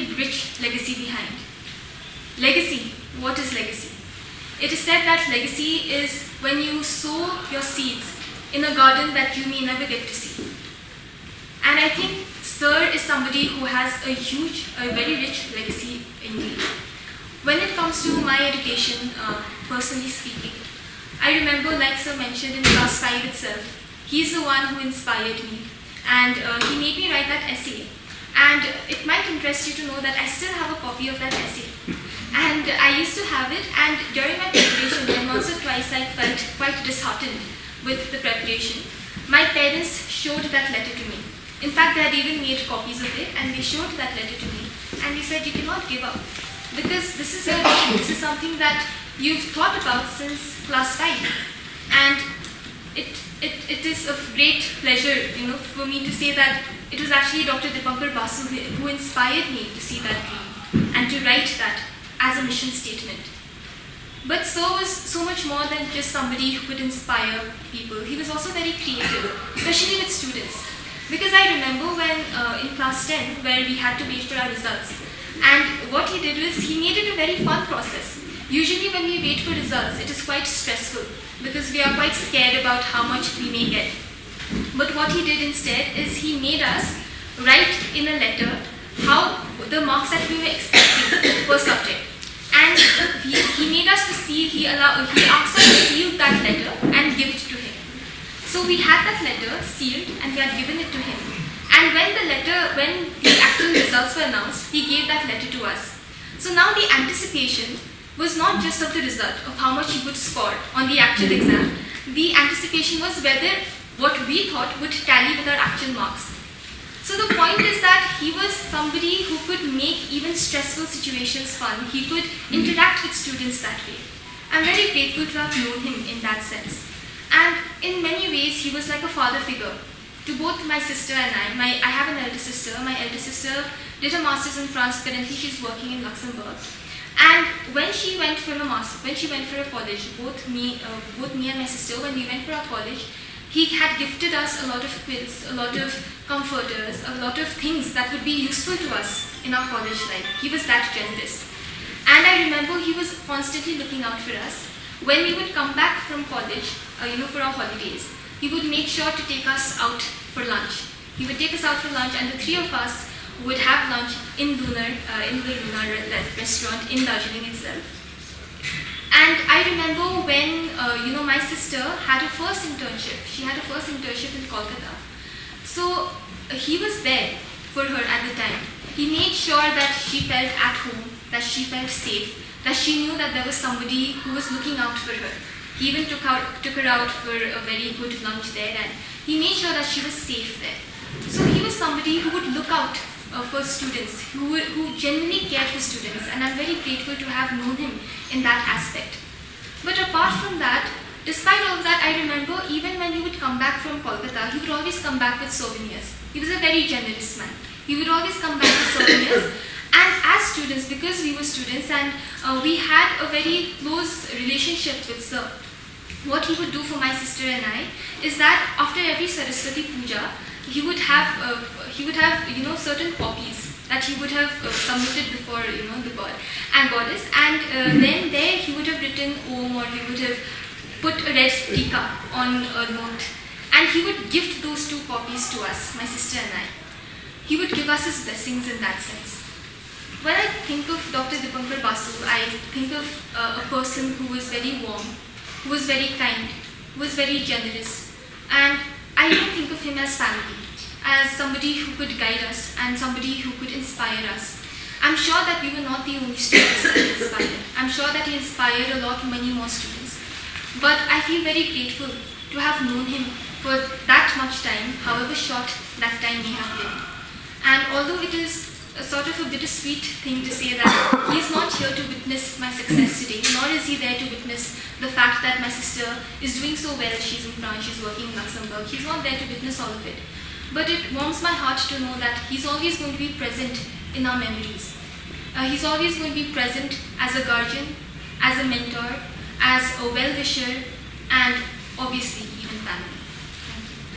very rich legacy behind. Legacy. What is legacy? It is said that legacy is when you sow your seeds in a garden that you may never get to see. And I think Sir is somebody who has a very rich legacy indeed. When it comes to my education, personally speaking, I remember, like Sir mentioned in class 5 itself, he's the one who inspired me, and he made me write that essay. And it might interest you to know that I still have a copy of that essay. And I used to have it, and during my preparation, when once or twice I felt quite disheartened with the preparation, my parents showed that letter to me. In fact, they had even made copies of it, and they showed that letter to me, and they said, you cannot give up, because this is your dream. This is something that you've thought about since class 5. And it is of great pleasure, for me to say that it was actually Dr. Dipankar Basu who inspired me to see that dream and to write that as a mission statement. But Sir was so much more than just somebody who could inspire people. He was also very creative, especially with students. Because I remember when in class 10, where we had to wait for our results, and what he did was he made it a very fun process. Usually when we wait for results, it is quite stressful because we are quite scared about how much we may get. But what he did instead is he made us write in a letter how the marks that we were expecting per subject. And he made us to seal, he asked us to seal that letter and give it to him. So we had that letter sealed and we had given it to him. And when the actual results were announced, he gave that letter to us. So now the anticipation was not just of the result, of how much he would score on the actual exam. The anticipation was whether what we thought would tally with our actual marks. So the point is that he was somebody who could make even stressful situations fun. He could interact with students that way. I'm very grateful to have known him in that sense. And in many ways, he was like a father figure to both my sister and I. I have an elder sister. My elder sister did a master's in France. Currently, she's working in Luxembourg. And when she went for a college, both me and my sister, when we went for our college, he had gifted us a lot of quilts, a lot of comforters, a lot of things that would be useful to us in our college life. He was that generous. And I remember he was constantly looking out for us. When we would come back from college, for our holidays, he would make sure to take us out for lunch. He would take us out for lunch, and the three of us would have lunch in the Lunar restaurant in Darjeeling itself. And I remember when, my sister had her first internship. She had her first internship in Kolkata. So he was there for her at the time. He made sure that she felt at home, that she felt safe, that she knew that there was somebody who was looking out for her. He even took her out for a very good lunch there, and he made sure that she was safe there. So he was somebody who would look out for students, who genuinely cared for students, and I'm very grateful to have known him in that aspect. But apart from that, despite all that, I remember even when he would come back from Kolkata, he would always come back with souvenirs. He was a very generous man. He would always come back with souvenirs. And as students, because we were students and we had a very close relationship with Sir, what he would do for my sister and I is that after every Saraswati Puja, he would have certain copies that he would have submitted before the god and goddess, and then there he would have written Om, or he would have put a red tika on a note, and he would gift those 2 copies to us, my sister and I. He would give us his blessings in that sense. When I think of Dr. Dipankar Basu, I think of a person who was very warm, who was very kind, who was very generous, and I don't think of him as family, as somebody who could guide us and somebody who could inspire us. I'm sure that we were not the only students that he inspired. I'm sure that he inspired many more students. But I feel very grateful to have known him for that much time, however short that time may have been. And although it is a sort of a bittersweet thing to say that he is not here to witness my success today, nor is he there to witness the fact that my sister is doing so well. She's in France, she's working in Luxembourg. He's not there to witness all of it. But it warms my heart to know that he's always going to be present in our memories. He's always going to be present as a guardian, as a mentor, as a well-wisher, and obviously even family.